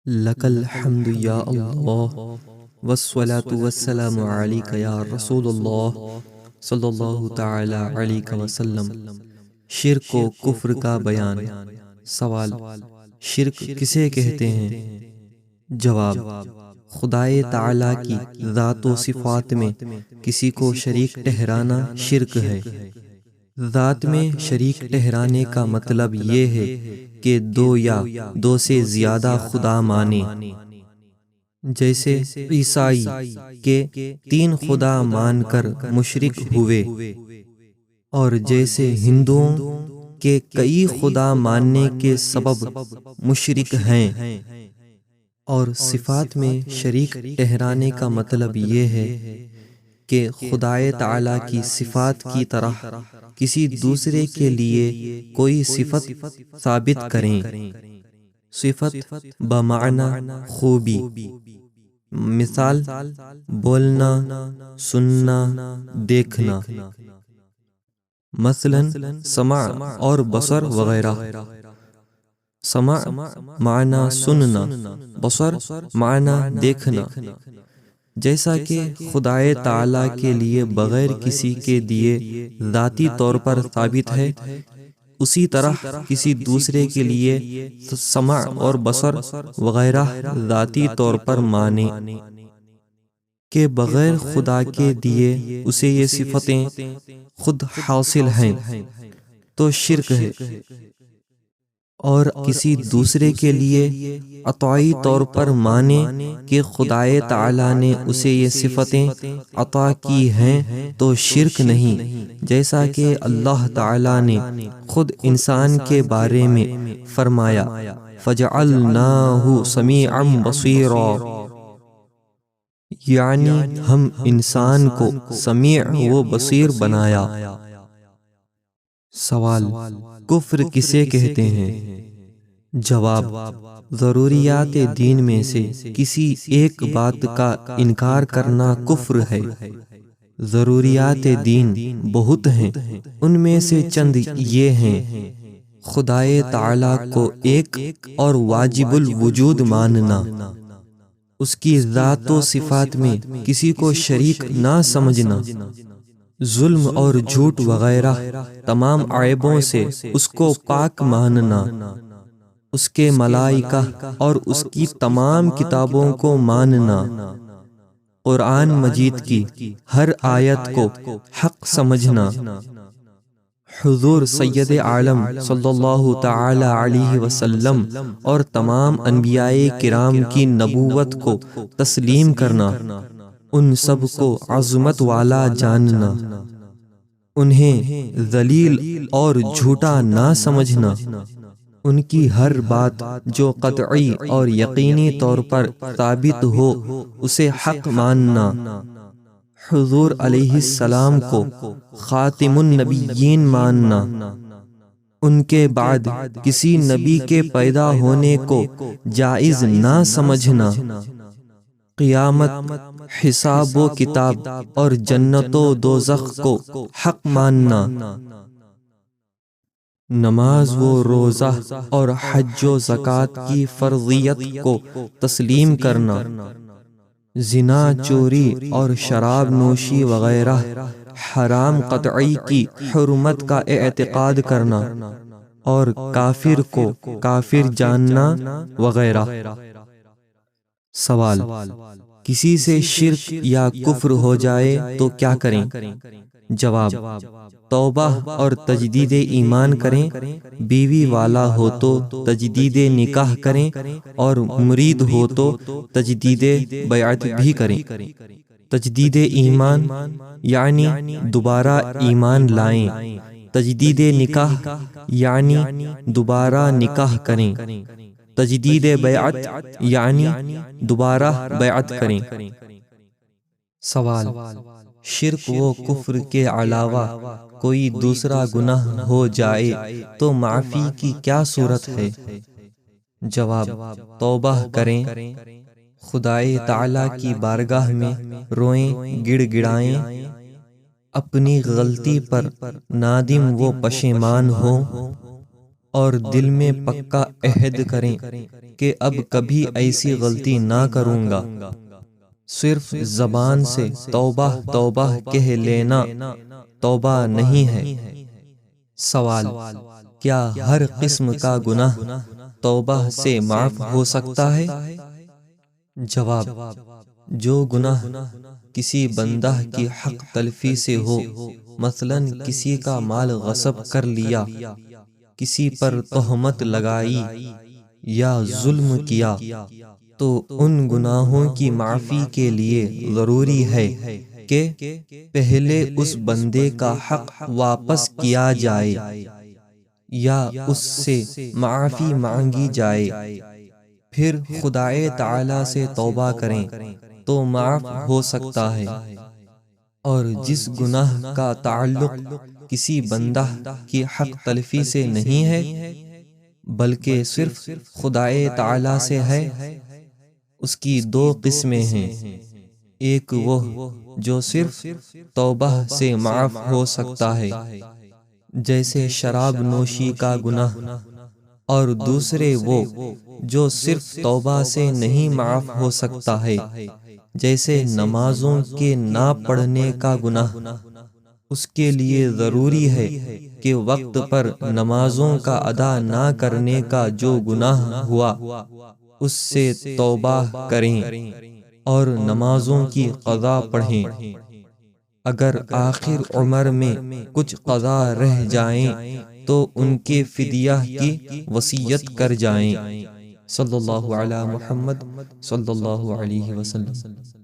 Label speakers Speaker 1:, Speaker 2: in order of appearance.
Speaker 1: لک الحمد یا اللہ والصلاة والسلام علیک یا رسول اللہ صلی اللہ تعالی علیہ وسلم۔ شرک و کفر کا بیان۔ سوال: شرک کسے کہتے ہیں؟ جواب: خدائے تعالی کی ذات و صفات میں کسی کو شریک ٹھہرانا شرک ہے۔ ذات میں شریک ٹھہرانے کا مطلب یہ ہے کہ دو یا دو سے زیادہ خدا مانے، جیسے عیسائی کے تین خدا مان کر مشرک ہوئے، اور جیسے ہندوؤں کے کئی خدا ماننے کے سبب مشرک ہیں۔ اور صفات میں شریک ٹھہرانے کا مطلب یہ ہے کہ خدائے تعالی کی صفات کی طرح کسی دوسرے کے لیے کوئی صفت ثابت کریں۔ صفت بمعنی خوبی، مثال بولنا، سننا، دیکھنا، مثلا سمع اور بصر وغیرہ۔ سمع معنی سننا، بصر معنی دیکھنا۔ جیسا کہ خدائے تعالی کے لیے بغیر کسی کے دیے ذاتی طور پر ثابت ہے، اسی طرح کسی دوسرے کے لیے سمع اور بصر وغیرہ ذاتی طور پر مانے کہ بغیر خدا کے دیے اسے یہ صفتیں خود حاصل ہیں، تو شرک ہے۔ اور کسی دوسرے کے لیے عطائی طور پر مانے کہ خدائے تعالی نے اسے یہ صفتیں عطا کی ہیں، تو شرک نہیں۔ جیسا کہ اللہ تعالی نے خود انسان کے بارے میں فرمایا فَجَعَلْنَاهُ سَمِيعًا بَصِيرًا، یعنی ہم انسان کو سمیع و بصیر بنایا۔ سوال: کفر کسے کہتے ہیں؟ جواب: ضروریات دین میں سے کسی ایک بات کا انکار کرنا کفر ہے۔ ضروریات دین بہت ہیں، ان میں سے چند یہ ہیں: خدائے تعالی کو ایک اور واجب الوجود ماننا، اس کی ذات و صفات میں کسی کو شریک نہ سمجھنا، ظلم اور جھوٹ وغیرہ تمام عیبوں سے اس کو پاک ماننا، اس کے ملائکہ اور اس کی تمام کتابوں کو ماننا، قرآن مجید کی ہر آیت کو حق سمجھنا، حضور سید عالم صلی اللہ تعالی علیہ وسلم اور تمام انبیاء کرام کی نبوت کو تسلیم کرنا، ان سب کو عظمت والا جاننا، انہیں ذلیل اور جھوٹا نہ سمجھنا، ان کی ہر بات جو قطعی اور یقینی طور پر ثابت ہو اسے حق ماننا، حضور علیہ السلام کو خاتم النبیین ماننا، ان کے بعد کسی نبی کے پیدا ہونے کو جائز نہ سمجھنا، قیامت، حساب و کتاب اور جنت و دوزخ کو حق ماننا، نماز و روزہ اور حج و زکوٰۃ کی فرضیت کو تسلیم کرنا، زنا، چوری اور شراب نوشی وغیرہ حرام قطعی کی حرمت کا اعتقاد کرنا، اور کافر کو کافر جاننا وغیرہ۔ سوال: کسی سے شرک یا کفر ہو جائے تو کیا کریں؟ جواب: توبہ اور تجدید ایمان کریں، بیوی والا ہو تو تجدید نکاح کریں، اور مرید ہو تو تجدید بیعت بھی کریں۔ تجدید ایمان یعنی دوبارہ ایمان لائیں، تجدید نکاح یعنی دوبارہ نکاح کریں، تجدید بیعت یعنی دوبارہ بیعت کریں۔ سوال: شرک و کفر کے علاوہ کوئی دوسرا گناہ ہو جائے تو معافی کی کیا صورت ہے؟ جواب: توبہ کریں، خدائے تعالی کی بارگاہ میں روئیں، گڑ گڑائیں، اپنی غلطی پر نادم و پشیمان ہوں، اور دل میں پکا عہد کریں کہ اب کبھی ایسی غلطی نہ کروں گا۔ صرف زبان سے توبہ توبہ کہہ لینا توبہ نہیں ہے۔ سوال: کیا ہر قسم کا گناہ توبہ سے معاف ہو سکتا ہے؟ جواب: جو گناہ کسی بندہ کی حق تلفی سے ہو، مثلاً کسی کا مال غصب کر لیا، کسی پر تہمت لگائی یا ظلم کیا، تو ان گناہوں کی معافی کے لیے ضروری ہے کہ پہلے اس بندے کا حق واپس کیا جائے یا اس سے معافی مانگی جائے، پھر خدائے تعالی سے توبہ کریں تو معاف ہو سکتا ہے۔ اور جس گناہ کا تعلق کسی بندہ کی حق تلفی سے نہیں ہے بلکہ صرف خدائے تعالی سے ہے، اس کی دو قسمیں ہیں۔ ایک وہ جو صرف توبہ سے معاف ہو سکتا ہے، جیسے شراب نوشی کا گناہ، اور دوسرے وہ جو صرف توبہ سے نہیں معاف ہو سکتا ہے، جیسے نمازوں کے نہ پڑھنے کا گناہ۔ اس کے لیے ضروری ہے کہ وقت پر نمازوں کا ادا نہ کرنے کا جو گناہ ہوا اس سے توبہ کریں اور نمازوں کی قضا پڑھیں۔ اگر آخر عمر میں کچھ قضا رہ جائیں تو ان کے فدیہ کی وصیت کر جائیں۔ صلی اللہ علی محمد صلی اللہ علیہ وسلم۔